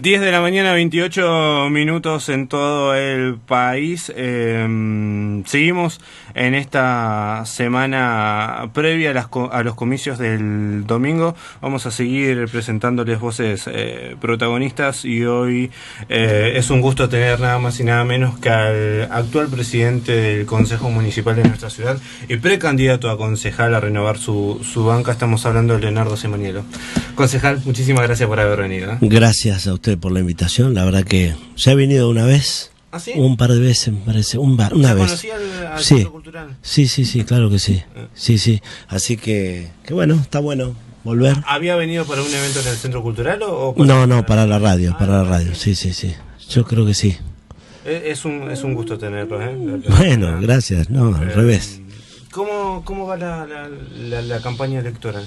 10 de la mañana, 28 minutos en todo el país. Seguimos en esta semana previa a los comicios del domingo. Vamos a seguir presentándoles voces protagonistas y hoy es un gusto tener nada más y nada menos que al actual presidente del Consejo Municipal de nuestra ciudad y precandidato a concejal a renovar su banca. Estamos hablando de Leonardo Simonielo. Concejal, muchísimas gracias por haber venido. Gracias a usted por la invitación. La verdad que ya he venido una vez. ¿Ah, sí? Un par de veces, me parece. Una vez. ¿Conocía al Sí. Centro Cultural? Sí, claro que sí. Sí. Así que bueno, está bueno volver. ¿Había venido para un evento en el Centro Cultural o No, para la radio, Sí. Yo creo que sí. Es un gusto tenerlo, ¿eh? Bueno, gracias. No, al revés. ¿Cómo va la campaña electoral?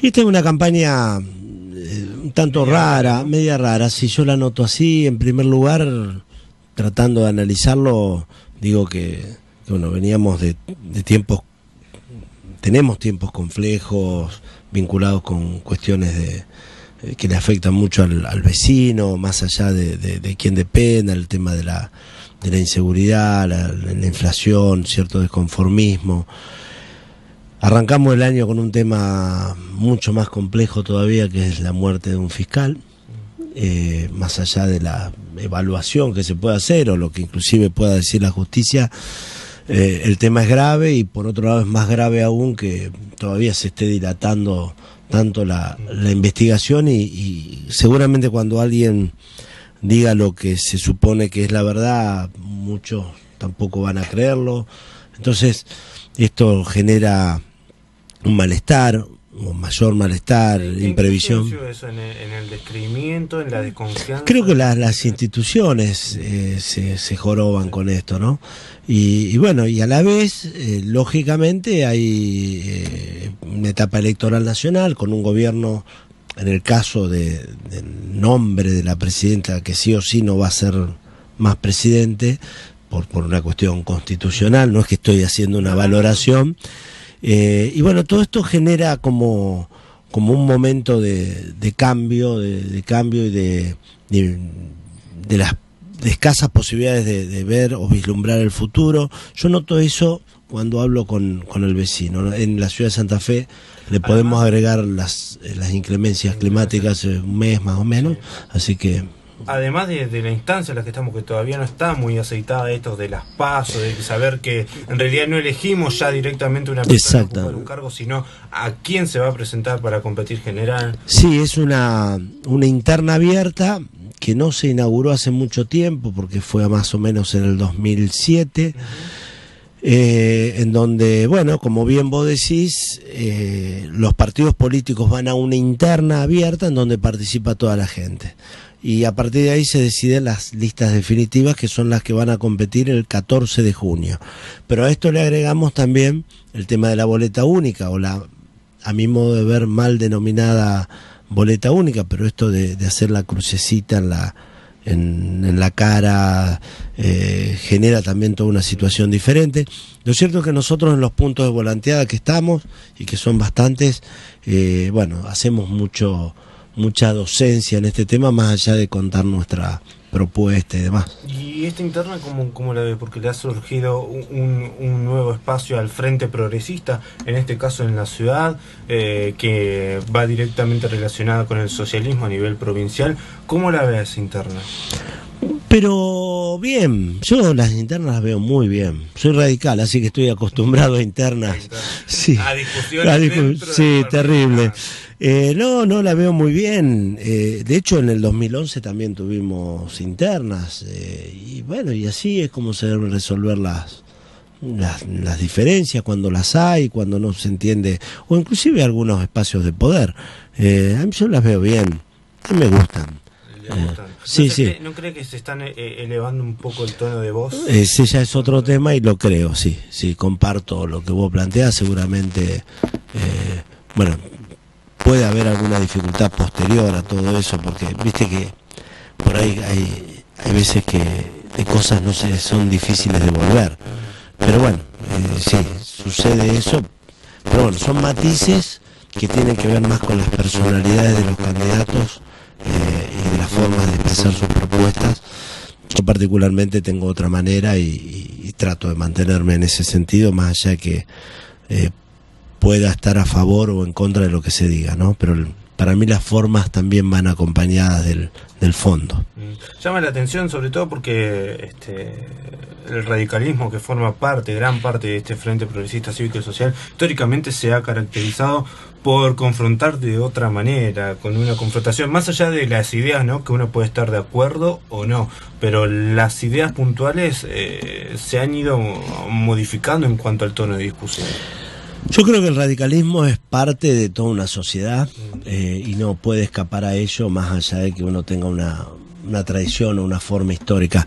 Y esta es una campaña un tanto rara, media rara. Si yo la noto así, en primer lugar, tratando de analizarlo, digo que bueno, veníamos de tiempos, tenemos tiempos complejos vinculados con cuestiones que le afectan mucho al vecino, más allá de quién dependa, el tema de la inseguridad, la inflación, cierto desconformismo. Arrancamos el año con un tema mucho más complejo todavía, que es la muerte de un fiscal, más allá de la evaluación que se pueda hacer o lo que inclusive pueda decir la justicia. El tema es grave y por otro lado es más grave aún que todavía se esté dilatando tanto la investigación y seguramente cuando alguien diga lo que se supone que es la verdad, muchos tampoco van a creerlo. Entonces esto genera un malestar, un mayor malestar, imprevisión. ¿Eso en el descreimiento, en la desconfianza? Creo que las instituciones se joroban con esto, ¿no? Y bueno, y a la vez, lógicamente, hay una etapa electoral nacional con un gobierno, en el caso del nombre de la presidenta, que sí o sí no va a ser más presidente, por una cuestión constitucional, no es que estoy haciendo una valoración. Y bueno, todo esto genera como un momento de cambio y de las escasas posibilidades de ver o vislumbrar el futuro. Yo noto eso cuando hablo con el vecino. En la ciudad de Santa Fe le podemos agregar las inclemencias climáticas un mes más o menos, así que... Además de la instancia en la que estamos, que todavía no está muy aceitada esto de las PASO, de saber que en realidad no elegimos ya directamente una persona para ocupar un cargo, sino a quién se va a presentar para competir general. Sí, es una interna abierta que no se inauguró hace mucho tiempo, porque fue más o menos en el 2007, en donde, bueno, como bien vos decís, los partidos políticos van a una interna abierta en donde participa toda la gente. Y a partir de ahí se deciden las listas definitivas, que son las que van a competir el 14 de junio. Pero a esto le agregamos también el tema de la boleta única, o a mi modo de ver, mal denominada boleta única, pero esto de hacer la crucecita en la cara genera también toda una situación diferente. Lo cierto es que nosotros en los puntos de volanteada que estamos, y que son bastantes, bueno, hacemos mucha docencia en este tema, más allá de contar nuestra propuesta y demás. ¿Y esta interna cómo la ve? Porque le ha surgido un nuevo espacio al Frente Progresista, en este caso en la ciudad, que va directamente relacionada con el socialismo a nivel provincial. ¿Cómo la ve esa interna? Pero bien, yo las internas las veo muy bien. Soy radical, así que estoy acostumbrado a internas. Sí, a discusiones. Sí, terrible. No, la veo muy bien. De hecho, en el 2011 también tuvimos internas. Y bueno, y así es como se deben resolver las diferencias, cuando las hay, cuando no se entiende, o inclusive algunos espacios de poder. A mí yo las veo bien, a mí me gustan. Sí. ¿No cree que se están elevando un poco el tono de voz? Ese ya es otro tema y lo creo, sí, comparto lo que vos planteás. Seguramente, bueno, puede haber alguna dificultad posterior a todo eso, porque viste que por ahí hay veces que de cosas no son difíciles de volver. Pero bueno, sí, sucede eso. Pero bueno, son matices que tienen que ver más con las personalidades de los candidatos y de las formas de expresar sus propuestas. Yo particularmente tengo otra manera y trato de mantenerme en ese sentido, más allá de que pueda estar a favor o en contra de lo que se diga, ¿no? Pero para mí las formas también van acompañadas del fondo. Llama la atención sobre todo porque el radicalismo que forma gran parte de este Frente Progresista Cívico y Social, históricamente se ha caracterizado por confrontar de otra manera, con una confrontación, más allá de las ideas, ¿no?, que uno puede estar de acuerdo o no, pero las ideas puntuales se han ido modificando en cuanto al tono de discusión. Yo creo que el radicalismo es parte de toda una sociedad y no puede escapar a ello, más allá de que uno tenga una tradición o una forma histórica.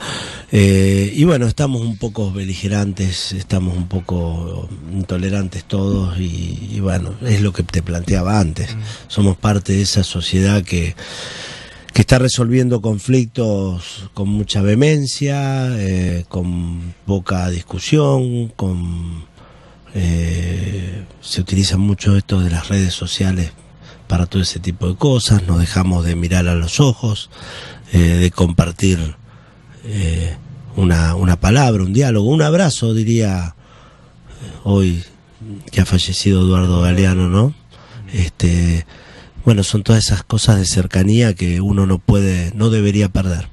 Y bueno, estamos un poco beligerantes, estamos un poco intolerantes todos y bueno, es lo que te planteaba antes. Somos parte de esa sociedad que está resolviendo conflictos con mucha vehemencia, con poca discusión, se utiliza mucho esto de las redes sociales para todo ese tipo de cosas. Nos dejamos de mirar a los ojos, de compartir una palabra, un diálogo, un abrazo, diría hoy que ha fallecido Eduardo Galeano, ¿no? Bueno, son todas esas cosas de cercanía que uno no debería perder.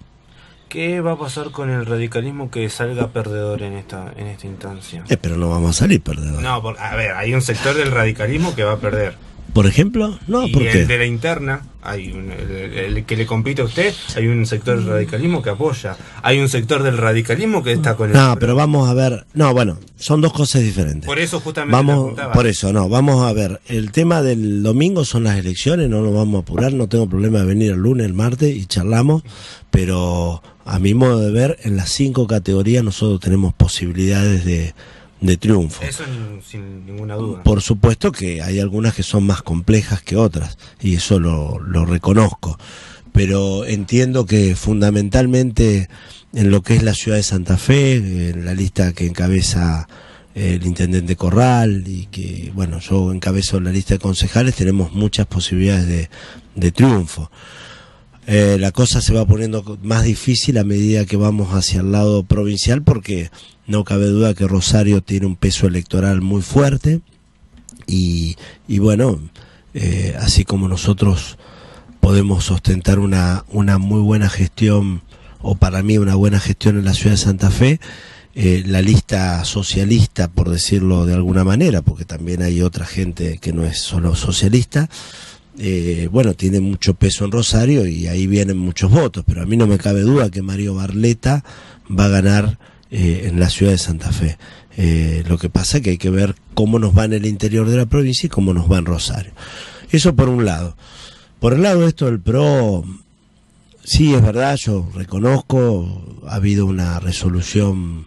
¿Qué va a pasar con el radicalismo que salga perdedor en esta instancia? Pero no vamos a salir perdedores. No, a ver, hay un sector del radicalismo que va a perder. ¿Por ejemplo? No, y ¿por qué? El de la interna, el que le compite a usted, hay un sector del radicalismo que apoya. Hay un sector del radicalismo que está con el... No, pero vamos a ver... No, bueno, son dos cosas diferentes. Por eso justamente le preguntaba. Por eso, no, vamos a ver. El tema del domingo son las elecciones, no nos vamos a apurar, no tengo problema de venir el lunes, el martes y charlamos, pero a mi modo de ver, en las 5 categorías nosotros tenemos posibilidades de triunfo. Eso sin ninguna duda. Por supuesto que hay algunas que son más complejas que otras, y eso lo reconozco. Pero entiendo que fundamentalmente en lo que es la ciudad de Santa Fe, en la lista que encabeza el intendente Corral, y que, bueno, yo encabezo la lista de concejales, tenemos muchas posibilidades de triunfo. La cosa se va poniendo más difícil a medida que vamos hacia el lado provincial, porque no cabe duda que Rosario tiene un peso electoral muy fuerte y bueno, así como nosotros podemos ostentar una muy buena gestión, o para mí una buena gestión en la ciudad de Santa Fe, la lista socialista, por decirlo de alguna manera, porque también hay otra gente que no es solo socialista, bueno, tiene mucho peso en Rosario y ahí vienen muchos votos, pero a mí no me cabe duda que Mario Barletta va a ganar en la ciudad de Santa Fe. Lo que pasa es que hay que ver cómo nos va en el interior de la provincia y cómo nos va en Rosario. Eso por un lado. Por el lado de esto del PRO, sí, es verdad, yo reconozco, ha habido una resolución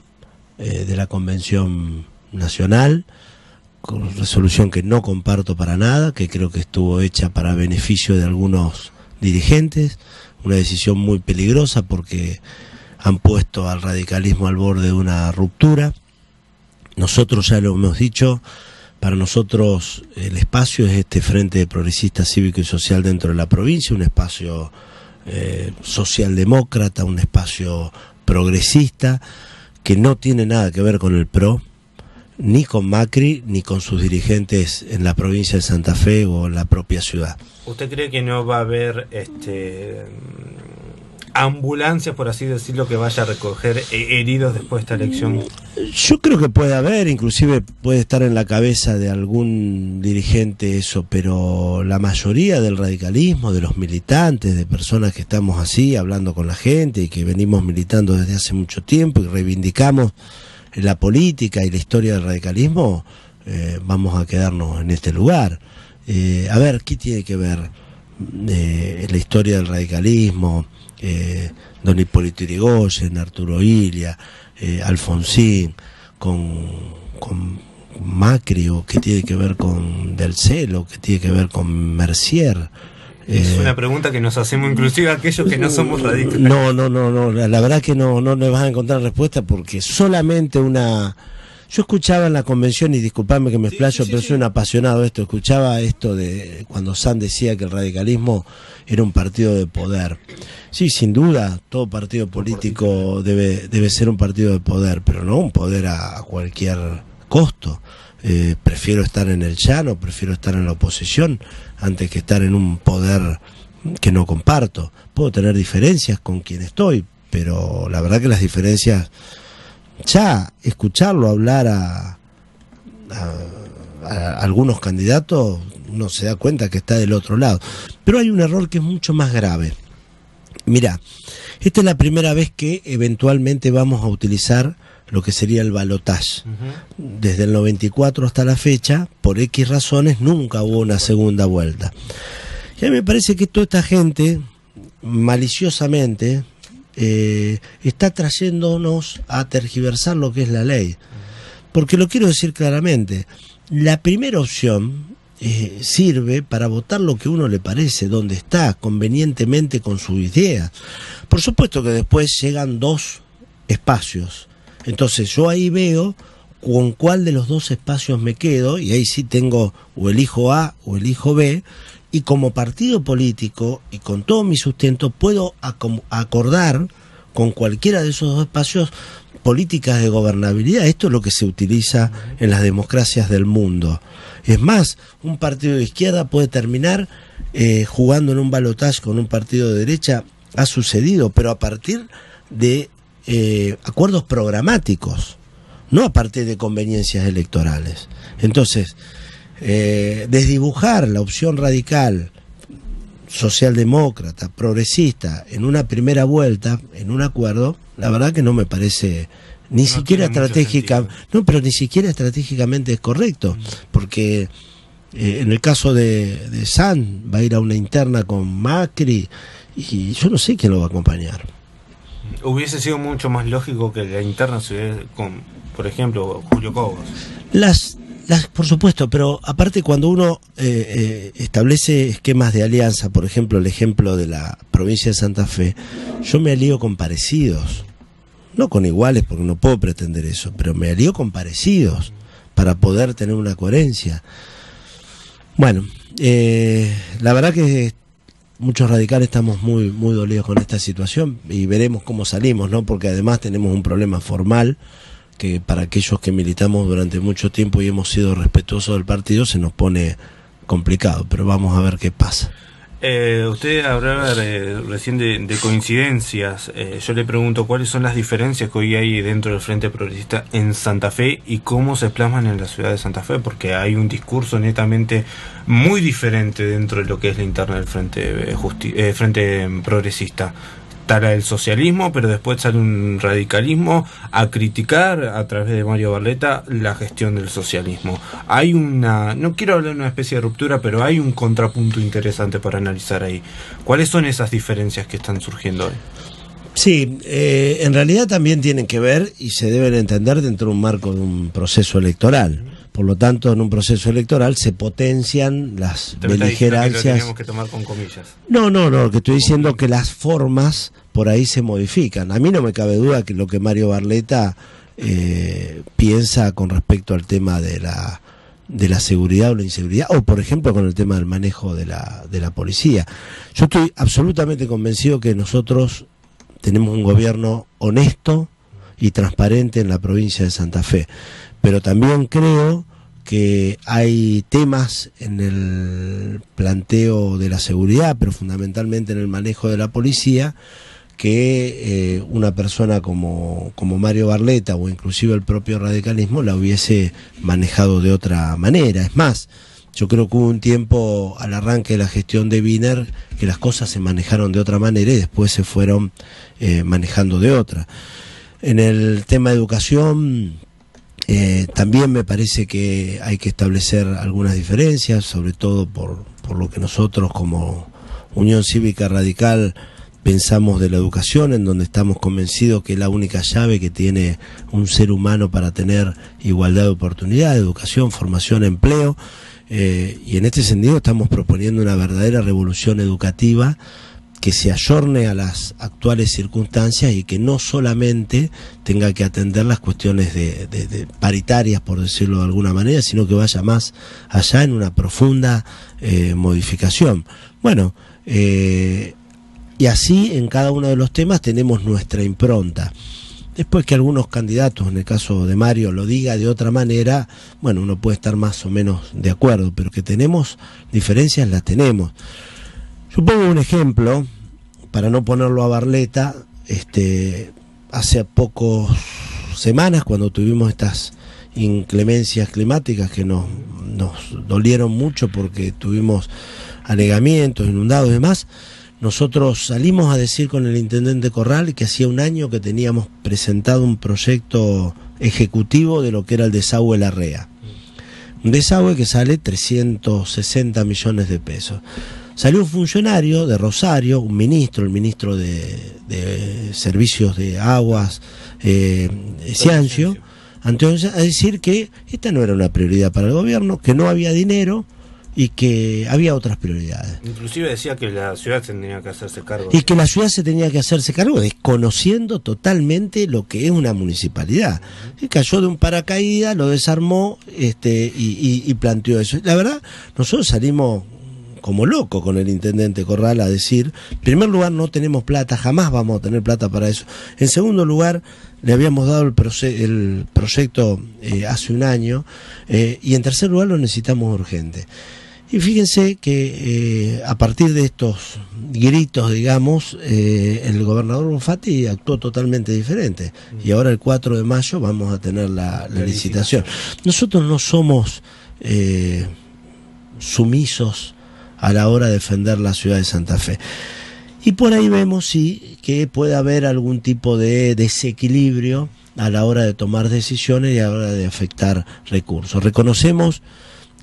de la Convención Nacional, resolución que no comparto para nada, que creo que estuvo hecha para beneficio de algunos dirigentes, una decisión muy peligrosa porque han puesto al radicalismo al borde de una ruptura. Nosotros ya lo hemos dicho, para nosotros el espacio es este Frente Progresista Cívico y Social dentro de la provincia, un espacio socialdemócrata, un espacio progresista, que no tiene nada que ver con el PRO, ni con Macri, ni con sus dirigentes en la provincia de Santa Fe o en la propia ciudad. ¿Usted cree que no va a haber ambulancias, por así decirlo, que vaya a recoger heridos después de esta elección? Yo creo que puede haber, inclusive puede estar en la cabeza de algún dirigente eso, pero la mayoría del radicalismo, de los militantes, de personas que estamos así, hablando con la gente y que venimos militando desde hace mucho tiempo y reivindicamos la política y la historia del radicalismo, vamos a quedarnos en este lugar. A ver, ¿qué tiene que ver la historia del radicalismo? Don Hipólito Yrigoyen, Arturo Illia, Alfonsín, con Macri, o qué tiene que ver con Del Celo, qué tiene que ver con Mercier. Es una pregunta que nos hacemos inclusive aquellos que no somos radicales. No, la verdad que no le vas a encontrar respuesta, porque solamente una Yo escuchaba en la convención, y disculpame que me explayo, pero soy un apasionado de esto, escuchaba esto de cuando Sanz decía que el radicalismo era un partido de poder. Sí, sin duda, todo partido político debe ser un partido de poder, pero no un poder a cualquier costo. Prefiero estar en el llano, prefiero estar en la oposición, antes que estar en un poder que no comparto. Puedo tener diferencias con quien estoy, pero la verdad que las diferencias, ya escucharlo hablar a algunos candidatos, uno se da cuenta que está del otro lado. Pero hay un error que es mucho más grave. Mirá, esta es la primera vez que eventualmente vamos a utilizar lo que sería el balotaje. Desde el 94 hasta la fecha, por X razones, nunca hubo una segunda vuelta. Y a mí me parece que toda esta gente, maliciosamente, está trayéndonos a tergiversar lo que es la ley. Porque lo quiero decir claramente, la primera opción sirve para votar lo que uno le parece, donde está, convenientemente con su idea. Por supuesto que después llegan dos espacios. Entonces yo ahí veo con cuál de los dos espacios me quedo, y ahí sí tengo o elijo A o elijo B, y como partido político y con todo mi sustento puedo acordar con cualquiera de esos dos espacios políticas de gobernabilidad. Esto es lo que se utiliza en las democracias del mundo. Es más, un partido de izquierda puede terminar jugando en un balotaje con un partido de derecha. Ha sucedido, pero a partir de acuerdos programáticos, no a partir de conveniencias electorales. Entonces, desdibujar la opción radical, socialdemócrata, progresista, en una primera vuelta, en un acuerdo, la verdad que no me parece ni siquiera estratégica, no, pero ni siquiera estratégicamente es correcto, porque en el caso de Sanz va a ir a una interna con Macri y yo no sé quién lo va a acompañar. Hubiese sido mucho más lógico que la interna se hubiera con, por ejemplo, Julio Cobos. Por supuesto, pero aparte cuando uno establece esquemas de alianza, por ejemplo, el ejemplo de la provincia de Santa Fe, yo me alío con parecidos, no con iguales porque no puedo pretender eso, pero me alío con parecidos para poder tener una coherencia. Bueno, la verdad que muchos radicales estamos muy dolidos con esta situación y veremos cómo salimos, ¿no? Porque además tenemos un problema formal que para aquellos que militamos durante mucho tiempo y hemos sido respetuosos del partido se nos pone complicado, pero vamos a ver qué pasa. Usted hablaba recién de coincidencias. Yo le pregunto cuáles son las diferencias que hoy hay dentro del Frente Progresista en Santa Fe y cómo se plasman en la ciudad de Santa Fe, porque hay un discurso netamente muy diferente dentro de lo que es la interna del Frente Progresista. Está el socialismo, pero después sale un radicalismo a criticar a través de Mario Barletta la gestión del socialismo. Hay no quiero hablar de una especie de ruptura, pero hay un contrapunto interesante para analizar ahí. ¿Cuáles son esas diferencias que están surgiendo hoy? Sí, en realidad también tienen que ver y se deben entender dentro de un marco de un proceso electoral. Por lo tanto, en un proceso electoral se potencian las beligerancias. Que lo tenemos que tomar con comillas. No, lo que estoy diciendo es que las formas por ahí se modifican. A mí no me cabe duda que lo que Mario Barletta piensa con respecto al tema de la seguridad o la inseguridad, o por ejemplo con el tema del manejo de la policía. Yo estoy absolutamente convencido que nosotros tenemos un gobierno honesto y transparente en la provincia de Santa Fe. Pero también creo que hay temas en el planteo de la seguridad, pero fundamentalmente en el manejo de la policía, que una persona como Mario Barletta o inclusive el propio radicalismo la hubiese manejado de otra manera. Es más, yo creo que hubo un tiempo al arranque de la gestión de Wiener que las cosas se manejaron de otra manera y después se fueron manejando de otra. En el tema de educación también me parece que hay que establecer algunas diferencias, sobre todo por lo que nosotros como Unión Cívica Radical pensamos de la educación, en donde estamos convencidos que es la única llave que tiene un ser humano para tener igualdad de oportunidad, educación, formación, empleo, y en este sentido estamos proponiendo una verdadera revolución educativa que se ayorne a las actuales circunstancias y que no solamente tenga que atender las cuestiones de paritarias, por decirlo de alguna manera, sino que vaya más allá en una profunda modificación. Bueno, y así en cada uno de los temas tenemos nuestra impronta. Después que algunos candidatos, en el caso de Mario, lo diga de otra manera, bueno, uno puede estar más o menos de acuerdo, pero que tenemos diferencias, las tenemos. Yo pongo un ejemplo, para no ponerlo a Barletta, hace pocas semanas, cuando tuvimos estas inclemencias climáticas que nos dolieron mucho porque tuvimos anegamientos, inundados y demás, nosotros salimos a decir con el intendente Corral que hacía un año que teníamos presentado un proyecto ejecutivo de lo que era el desagüe Larrea. Un desagüe que sale 360 millones de pesos. Salió un funcionario de Rosario, un ministro, el ministro de Servicios de Aguas, Ciancio, entonces a decir que esta no era una prioridad para el gobierno, que no había dinero y que había otras prioridades. Inclusive decía que la ciudad tendría que hacerse cargo. Y que la ciudad se tenía que hacerse cargo, desconociendo totalmente lo que es una municipalidad. Y cayó de un paracaídas, lo desarmó y planteó eso. La verdad, nosotros salimos como locos con el intendente Corral a decir, en primer lugar, no tenemos plata, jamás vamos a tener plata para eso. En segundo lugar, le habíamos dado el proyecto hace un año, y en tercer lugar lo necesitamos urgente. Y fíjense que a partir de estos gritos, digamos, el gobernador Bonfatti actuó totalmente diferente. Y ahora el 4 de mayo vamos a tener la licitación. Nosotros no somos sumisos a la hora de defender la ciudad de Santa Fe. Y por ahí vemos, sí, que puede haber algún tipo de desequilibrio a la hora de tomar decisiones y a la hora de afectar recursos. Reconocemos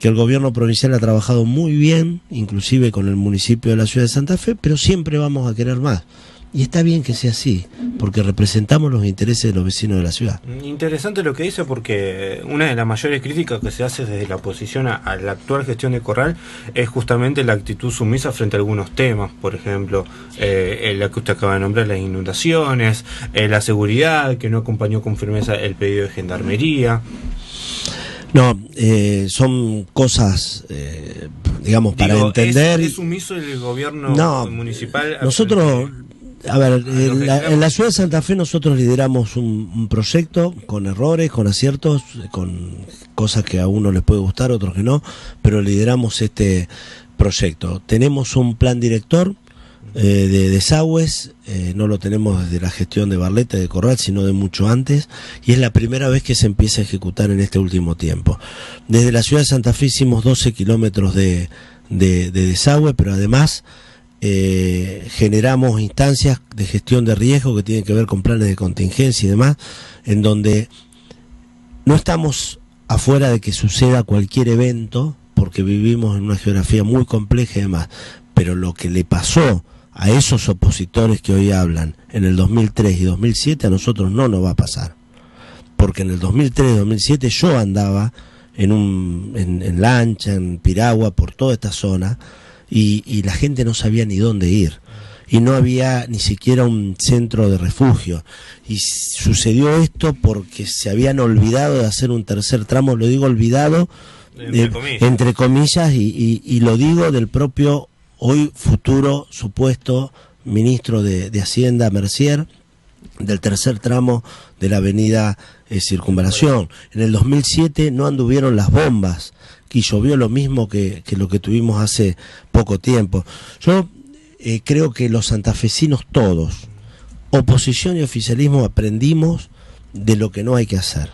que el gobierno provincial ha trabajado muy bien, inclusive con el municipio de la ciudad de Santa Fe, pero siempre vamos a querer más. Y está bien que sea así, porque representamos los intereses de los vecinos de la ciudad. Interesante lo que dice, porque una de las mayores críticas que se hace desde la oposición a la actual gestión de Corral es justamente la actitud sumisa frente a algunos temas, por ejemplo, la que usted acaba de nombrar, las inundaciones, la seguridad, que no acompañó con firmeza el pedido de gendarmería. No, son cosas, digamos, para entender. ¿Es sumiso el gobierno municipal? Nosotros, a ver, en la ciudad de Santa Fe nosotros lideramos un proyecto con errores, con aciertos, con cosas que a uno les puede gustar, a otros que no, pero lideramos este proyecto. Tenemos un plan director de desagües, no lo tenemos desde la gestión de Barletta y de Corral, sino de mucho antes, y es la primera vez que se empieza a ejecutar en este último tiempo. Desde la ciudad de Santa Fe hicimos 12 kilómetros de desagüe, pero además generamos instancias de gestión de riesgo que tienen que ver con planes de contingencia y demás, en donde no estamos afuera de que suceda cualquier evento, porque vivimos en una geografía muy compleja y demás, pero lo que le pasó a esos opositores que hoy hablan en el 2003 y 2007 a nosotros no nos va a pasar, porque en el 2003 y 2007 yo andaba en lancha, en piragua, por toda esta zona, y la gente no sabía ni dónde ir, y no había ni siquiera un centro de refugio, y sucedió esto porque se habían olvidado de hacer un tercer tramo. Lo digo olvidado entre comillas, y lo digo del propio hoy futuro supuesto ministro de Hacienda, Mercier, del tercer tramo de la avenida Circunvalación. En el 2007 no anduvieron las bombas, y llovió lo mismo que lo que tuvimos hace poco tiempo. Yo creo que los santafesinos todos, oposición y oficialismo, aprendimos de lo que no hay que hacer.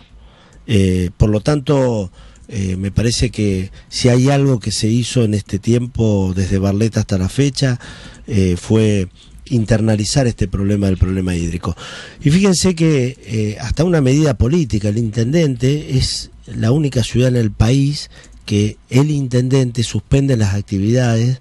Por lo tanto, me parece que si hay algo que se hizo en este tiempo, desde Barletta hasta la fecha, fue internalizar este problema del problema hídrico. Y fíjense que hasta una medida política, el intendente es la única ciudad en el país que el intendente suspende las actividades,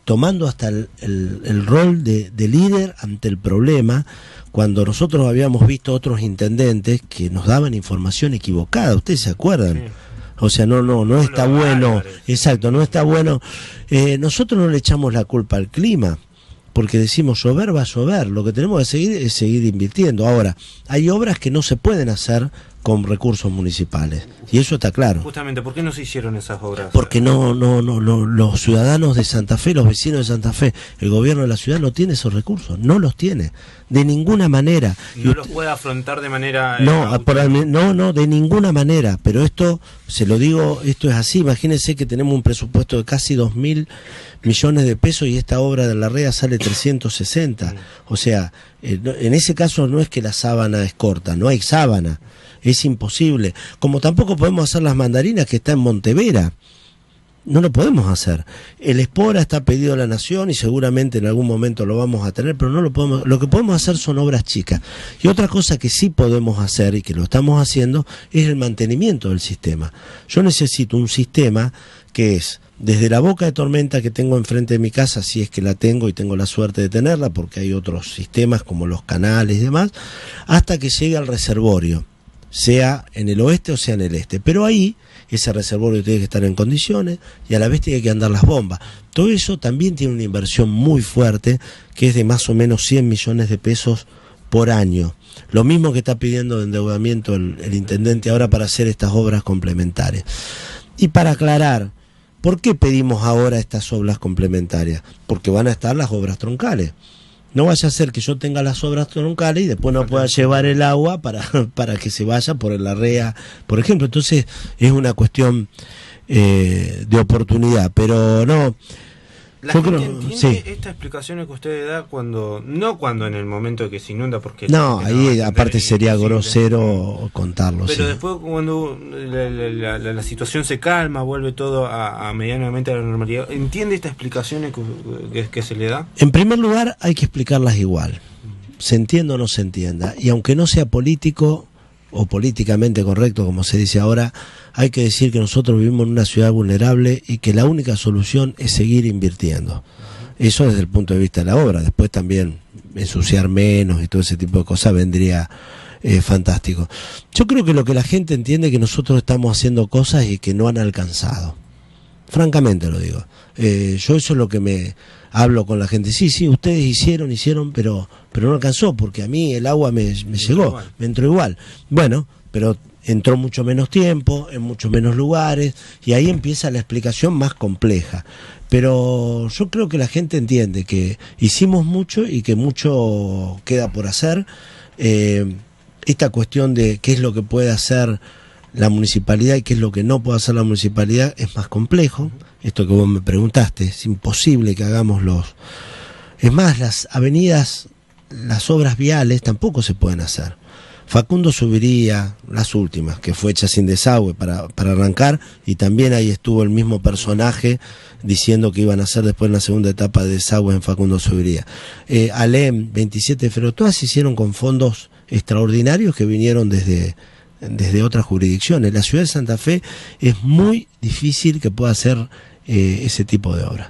tomando hasta el rol de líder ante el problema, cuando nosotros habíamos visto otros intendentes que nos daban información equivocada. ¿Ustedes se acuerdan? Sí. O sea, no está bueno. Exacto, no está bueno. Nosotros no le echamos la culpa al clima, porque decimos llover va a llover, lo que tenemos que seguir es seguir invirtiendo. Ahora, hay obras que no se pueden hacer con recursos municipales, y eso está claro. Justamente, ¿por qué no se hicieron esas obras? Porque no, los ciudadanos de Santa Fe, los vecinos de Santa Fe, el gobierno de la ciudad no tiene esos recursos, no los tiene, de ninguna manera. No los puede afrontar de manera... No, de ninguna manera, pero esto, se lo digo, esto es así. Imagínense que tenemos un presupuesto de casi 2.000 millones de pesos y esta obra de la REA sale 360. O sea, en ese caso no es que la sábana es corta, no hay sábana. Es imposible. Como tampoco podemos hacer las mandarinas que está en Montevera. No lo podemos hacer. El Espora está pedido a la Nación y seguramente en algún momento lo vamos a tener, pero no lo podemos. Lo que podemos hacer son obras chicas. Y otra cosa que sí podemos hacer y que lo estamos haciendo es el mantenimiento del sistema. Yo necesito un sistema que es desde la boca de tormenta que tengo enfrente de mi casa, si es que la tengo y tengo la suerte de tenerla, porque hay otros sistemas como los canales y demás, hasta que llegue al reservorio, sea en el oeste o sea en el este. Pero ahí ese reservorio tiene que estar en condiciones y a la vez tiene que andar las bombas. Todo eso también tiene una inversión muy fuerte, que es de más o menos 100 millones de pesos por año. Lo mismo que está pidiendo de endeudamiento el intendente ahora para hacer estas obras complementarias. Y para aclarar, ¿por qué pedimos ahora estas obras complementarias? Porque van a estar las obras troncales. No vaya a ser que yo tenga las obras troncales y después no pueda llevar el agua para que se vaya por la REA, por ejemplo. Entonces es una cuestión de oportunidad, pero no. La gente entiende esta explicación que usted da no cuando en el momento de que se inunda, porque no, ahí aparte sería grosero contarlo. Pero después cuando la situación se calma, vuelve todo a medianamente a la normalidad. ¿Entiende esta explicación que se le da? En primer lugar hay que explicarlas igual, se entienda o no se entienda, y aunque no sea político o políticamente correcto, como se dice ahora, hay que decir que nosotros vivimos en una ciudad vulnerable y que la única solución es seguir invirtiendo. Eso desde el punto de vista de la obra. Después también ensuciar menos y todo ese tipo de cosas vendría fantástico. Yo creo que lo que la gente entiende es que nosotros estamos haciendo cosas y que no han alcanzado. Francamente lo digo. Yo eso es lo que me hablo con la gente. Sí, ustedes hicieron, pero no alcanzó, porque a mí el agua me llegó, me entró igual. Bueno, pero entró mucho menos tiempo, en muchos menos lugares, y ahí empieza la explicación más compleja. Pero yo creo que la gente entiende que hicimos mucho y que mucho queda por hacer. Esta cuestión de qué es lo que puede hacer la municipalidad y qué es lo que no puede hacer la municipalidad es más complejo. Esto que vos me preguntaste, es imposible que hagamos Es más, las avenidas, las obras viales tampoco se pueden hacer. Facundo Subiría, las últimas, que fue hecha sin desagüe para arrancar, y también ahí estuvo el mismo personaje diciendo que iban a hacer después en la segunda etapa de desagüe en Facundo Subiría. Alem, 27 de febrero, todas se hicieron con fondos extraordinarios que vinieron desde otras jurisdicciones. La ciudad de Santa Fe es muy difícil que pueda hacer ese tipo de obras.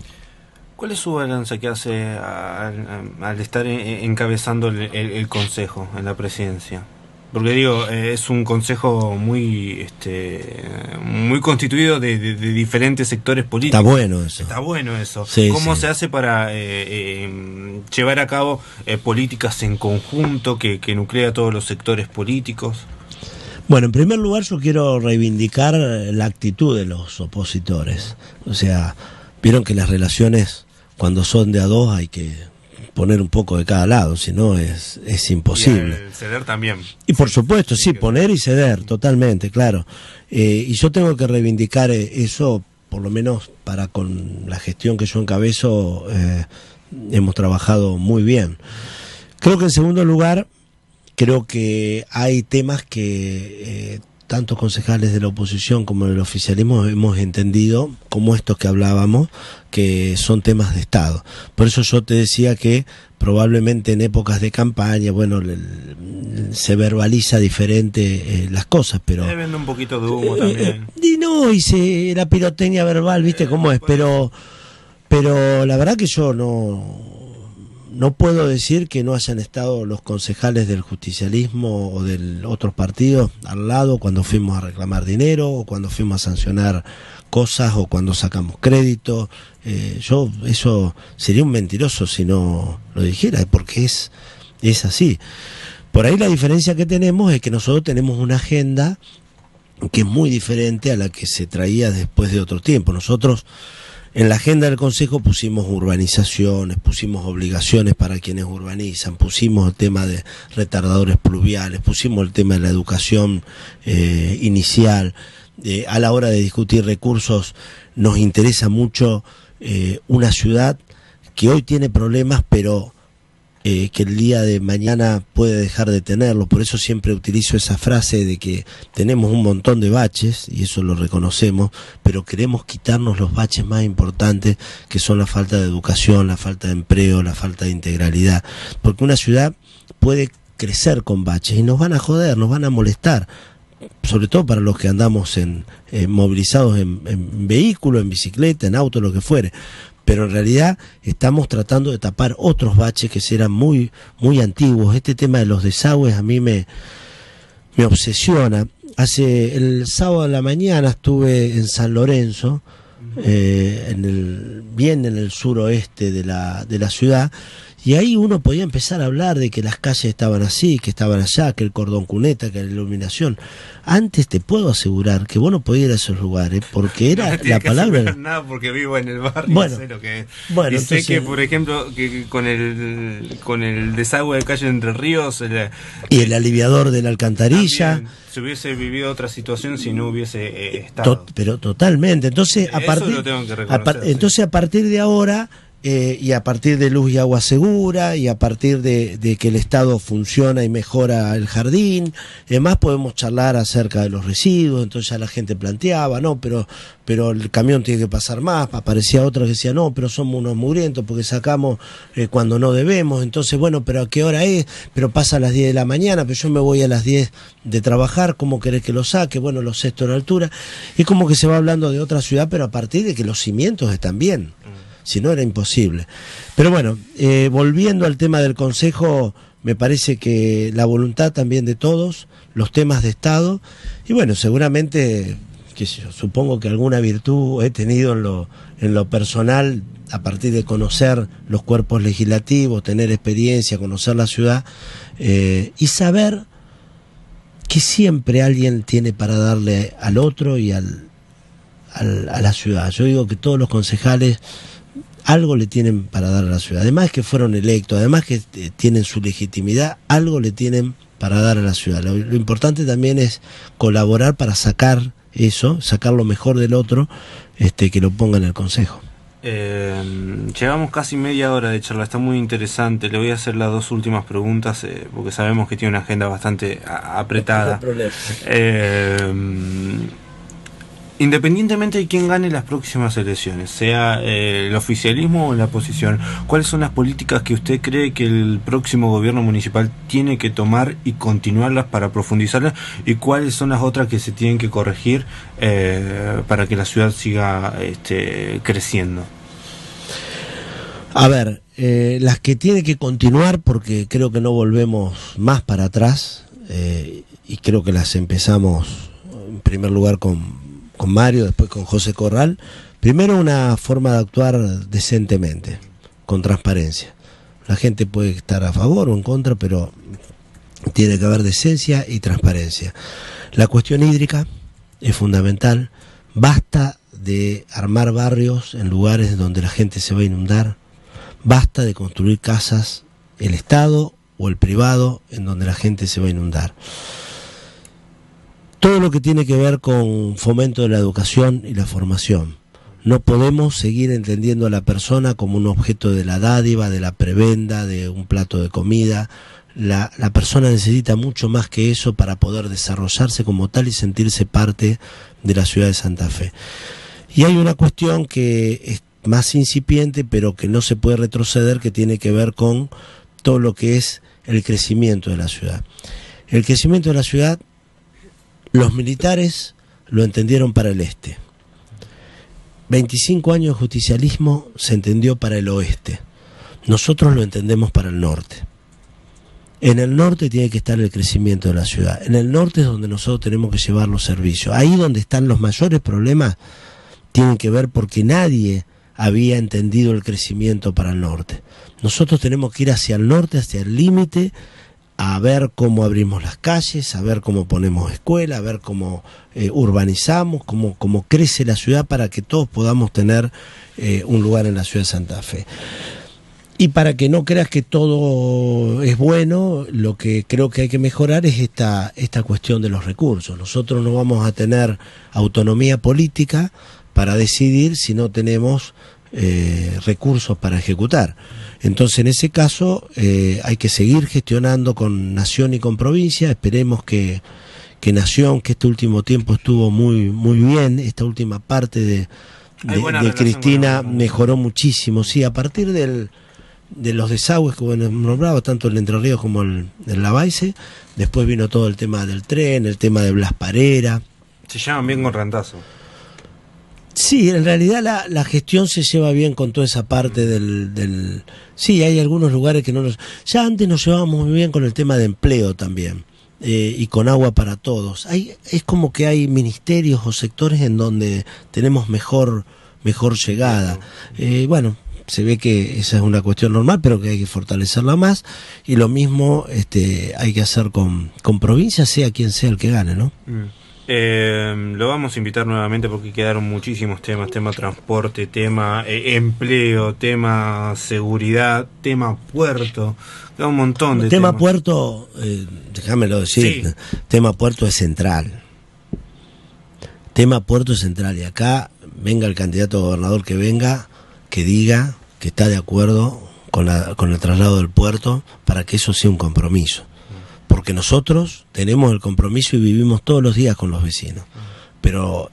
¿Cuál es su balance que hace al estar encabezando el consejo en la presidencia? Porque digo, es un consejo muy constituido de diferentes sectores políticos. Está bueno eso. Sí, ¿Cómo se hace para llevar a cabo políticas en conjunto que nuclea a todos los sectores políticos? Bueno, en primer lugar yo quiero reivindicar la actitud de los opositores. O sea, vieron que las relaciones cuando son de a dos hay que poner un poco de cada lado, si no es imposible. Y ceder también. Y por supuesto, sí, poner y ceder, totalmente, claro. Y yo tengo que reivindicar eso, por lo menos para con la gestión que yo encabezo, hemos trabajado muy bien. Creo que en segundo lugar, creo que hay temas que tantos concejales de la oposición como del oficialismo hemos entendido, como estos que hablábamos, que son temas de Estado. Por eso yo te decía que probablemente en épocas de campaña, bueno, se verbaliza diferente las cosas, pero... Deben un poquito de humo también. Y la pirotecnia verbal, ¿viste cómo es? Pero la verdad que yo no no puedo decir que no hayan estado los concejales del justicialismo o del otros partidos al lado cuando fuimos a reclamar dinero o cuando fuimos a sancionar cosas o cuando sacamos crédito. Yo eso sería un mentiroso si no lo dijera, porque es así. Por ahí la diferencia que tenemos es que nosotros tenemos una agenda que es muy diferente a la que se traía después de otro tiempo. Nosotros en la agenda del Consejo pusimos urbanizaciones, pusimos obligaciones para quienes urbanizan, pusimos el tema de retardadores pluviales, pusimos el tema de la educación inicial. A la hora de discutir recursos nos interesa mucho una ciudad que hoy tiene problemas, pero que el día de mañana puede dejar de tenerlo. Por eso siempre utilizo esa frase de que tenemos un montón de baches, y eso lo reconocemos, pero queremos quitarnos los baches más importantes, que son la falta de educación, la falta de empleo, la falta de integralidad. Porque una ciudad puede crecer con baches y nos van a joder, nos van a molestar, sobre todo para los que andamos movilizados en vehículo, en bicicleta, en auto, lo que fuere. Pero en realidad estamos tratando de tapar otros baches que eran muy, muy antiguos. Este tema de los desagües a mí me obsesiona. El sábado a la mañana estuve en San Lorenzo, bien en el suroeste de la ciudad, y ahí uno podía empezar a hablar de que las calles estaban así, que estaban allá, que el cordón cuneta, que la iluminación. Antes te puedo asegurar que vos no podías ir a esos lugares, porque era la palabra... No, nada, porque vivo en el barrio, bueno, sé lo que es. Bueno, y entonces, sé que, por ejemplo, que con el desagüe de calle Entre Ríos... y el aliviador de la alcantarilla... También, se hubiese vivido otra situación si no hubiese estado. Pero totalmente. Entonces, Eso lo tengo que reconocer, entonces a partir de ahora... y a partir de luz y agua segura, y a partir de que el Estado funciona y mejora el jardín, además podemos charlar acerca de los residuos. Entonces ya la gente planteaba, no, pero el camión tiene que pasar más. Aparecía otra que decía, no, pero somos unos mugrientos porque sacamos cuando no debemos. Entonces, bueno, pero ¿a qué hora es? Pero pasa a las 10 de la mañana, pero yo me voy a las 10 de trabajar, ¿cómo querés que lo saque? Bueno, los cestos en altura. Es como que se va hablando de otra ciudad, pero a partir de que los cimientos están bien. Si no, era imposible. Pero bueno, volviendo al tema del Consejo, me parece que la voluntad también de todos, los temas de Estado, y bueno, seguramente, qué sé yo, supongo que alguna virtud he tenido en lo personal, a partir de conocer los cuerpos legislativos, tener experiencia, conocer la ciudad, y saber que siempre alguien tiene para darle al otro y a la ciudad. Yo digo que todos los concejales algo le tienen para dar a la ciudad. Además que fueron electos, además que tienen su legitimidad, algo le tienen para dar a la ciudad. Lo importante también es colaborar para sacar eso, sacar lo mejor del otro, que lo ponga en el Consejo. Llevamos casi media hora de charla, está muy interesante. Le voy a hacer las dos últimas preguntas, porque sabemos que tiene una agenda bastante apretada. No hay problema. Independientemente de quién gane las próximas elecciones, sea el oficialismo o la oposición, ¿cuáles son las políticas que usted cree que el próximo gobierno municipal tiene que tomar y continuarlas para profundizarlas? ¿Y cuáles son las otras que se tienen que corregir para que la ciudad siga creciendo? A ver, las que tiene que continuar, porque creo que no volvemos más para atrás, y creo que las empezamos en primer lugar con Mario, después con José Corral. Primero, una forma de actuar decentemente, con transparencia. La gente puede estar a favor o en contra, pero tiene que haber decencia y transparencia. La cuestión hídrica es fundamental. Basta de armar barrios en lugares donde la gente se va a inundar. Basta de construir casas, el Estado o el privado, en donde la gente se va a inundar. Todo lo que tiene que ver con fomento de la educación y la formación. No podemos seguir entendiendo a la persona como un objeto de la dádiva, de la prebenda, de un plato de comida. La persona necesita mucho más que eso para poder desarrollarse como tal y sentirse parte de la ciudad de Santa Fe. Y hay una cuestión que es más incipiente, pero que no se puede retroceder, que tiene que ver con todo lo que es el crecimiento de la ciudad. El crecimiento de la ciudad, los militares lo entendieron para el este. 25 años de justicialismo se entendió para el oeste. nosotros lo entendemos para el norte. En el norte tiene que estar el crecimiento de la ciudad. En el norte es donde nosotros tenemos que llevar los servicios. Ahí donde están los mayores problemas tienen que ver porque nadie había entendido el crecimiento para el norte. Nosotros tenemos que ir hacia el norte, hacia el límite, a ver cómo abrimos las calles, a ver cómo ponemos escuelas, a ver cómo urbanizamos, cómo crece la ciudad para que todos podamos tener un lugar en la ciudad de Santa Fe. Y para que no creas que todo es bueno, lo que creo que hay que mejorar es esta cuestión de los recursos. Nosotros no vamos a tener autonomía política para decidir si no tenemos recursos para ejecutar. Entonces, en ese caso, hay que seguir gestionando con Nación y con provincia. Esperemos que Nación, que este último tiempo estuvo muy bien, esta última parte de Cristina mejoró muchísimo. Sí, a partir de los desagües que bueno, nombraba, tanto el Entre Ríos como el Lavalle, después vino todo el tema del tren, el tema de Blas Parera. Se llevan bien con Randazo. Sí, en realidad la gestión se lleva bien con toda esa parte del... Sí, hay algunos lugares que no nos... Ya antes nos llevábamos muy bien con el tema de empleo también, y con agua para todos. Es como que hay ministerios o sectores en donde tenemos mejor llegada. Bueno, se ve que esa es una cuestión normal, pero que hay que fortalecerla más, y lo mismo hay que hacer con provincia, sea quien sea el que gane, ¿no? Lo vamos a invitar nuevamente porque quedaron muchísimos temas: tema transporte, tema empleo, tema seguridad, tema puerto, queda un montón de temas. Tema puerto, déjamelo decir, sí. Tema puerto es central. Tema puerto es central, y acá venga el candidato a gobernador que venga, que diga que está de acuerdo con el traslado del puerto para que eso sea un compromiso. Porque nosotros tenemos el compromiso y vivimos todos los días con los vecinos. Pero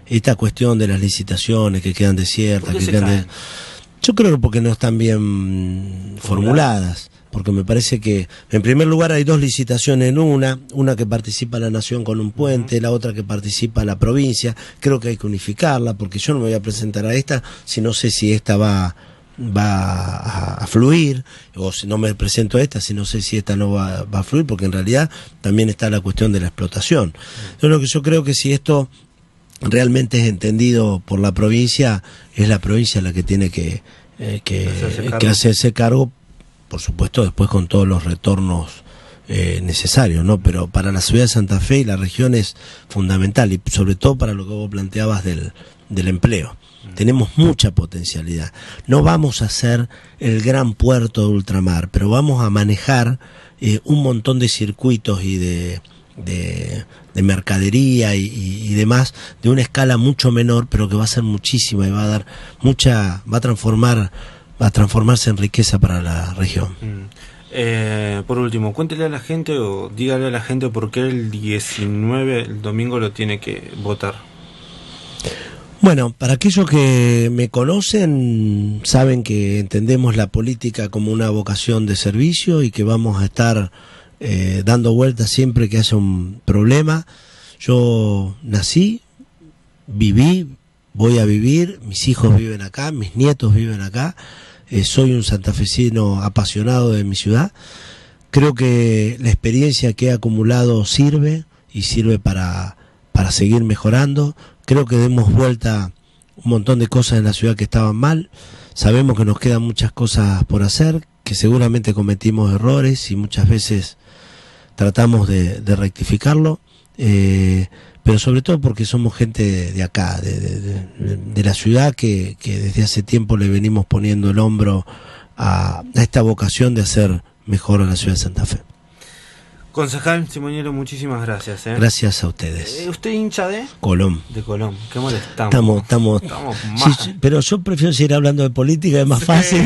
esta cuestión de las licitaciones que quedan desiertas, yo creo que porque no están bien formuladas. Porque me parece que, en primer lugar, hay dos licitaciones en una que participa la Nación con un puente, la otra que participa la provincia. Creo que hay que unificarla, porque yo no me voy a presentar a esta si no sé si esta va a fluir, o si no me presento a esta si no sé si esta no va a fluir, porque en realidad también está la cuestión de la explotación. Yo creo que si esto realmente es entendido por la provincia, es la provincia la que tiene que hacerse cargo, por supuesto después con todos los retornos necesarios, ¿no? Pero para la ciudad de Santa Fe y la región es fundamental, y sobre todo para lo que vos planteabas del empleo. Tenemos mucha potencialidad. No vamos a ser el gran puerto de ultramar, pero vamos a manejar un montón de circuitos y de mercadería y demás de una escala mucho menor, pero que va a ser muchísima y va a dar va a transformarse en riqueza para la región. Por último, cuéntele a la gente o dígale a la gente por qué el 19, el domingo, lo tiene que votar. Bueno, para aquellos que me conocen, saben que entendemos la política como una vocación de servicio y que vamos a estar dando vueltas siempre que haya un problema. Yo nací, viví, voy a vivir, mis hijos viven acá, mis nietos viven acá, soy un santafesino apasionado de mi ciudad. Creo que la experiencia que he acumulado sirve y sirve para seguir mejorando. Creo que demos vuelta un montón de cosas en la ciudad que estaban mal. Sabemos que nos quedan muchas cosas por hacer, que seguramente cometimos errores y muchas veces tratamos de rectificarlo, pero sobre todo porque somos gente de acá, de la ciudad, que desde hace tiempo le venimos poniendo el hombro a esta vocación de hacer mejor a la ciudad de Santa Fe. Concejal Simoniero, muchísimas gracias. Gracias a ustedes. ¿Usted hincha de? Colón. De Colón. ¿Qué molestamos? Estamos mal. Sí, pero yo prefiero seguir hablando de política, es más fácil.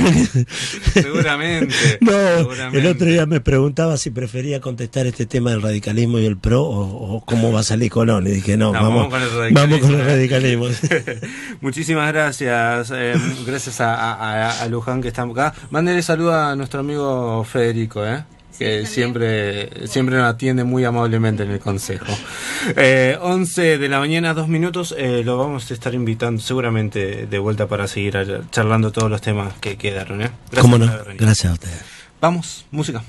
Seguramente. No, seguramente. El otro día me preguntaba si prefería contestar este tema del radicalismo y el PRO o cómo va a salir Colón. Y dije, vamos con el radicalismo. Muchísimas gracias. Gracias a Luján, que está acá. Mándele saludo a nuestro amigo Federico, que siempre nos atiende muy amablemente en el consejo. 11 de la mañana, 2 minutos, lo vamos a estar invitando seguramente de vuelta para seguir charlando todos los temas que quedaron. Gracias. ¿Cómo no? Gracias a ustedes. Vamos, música.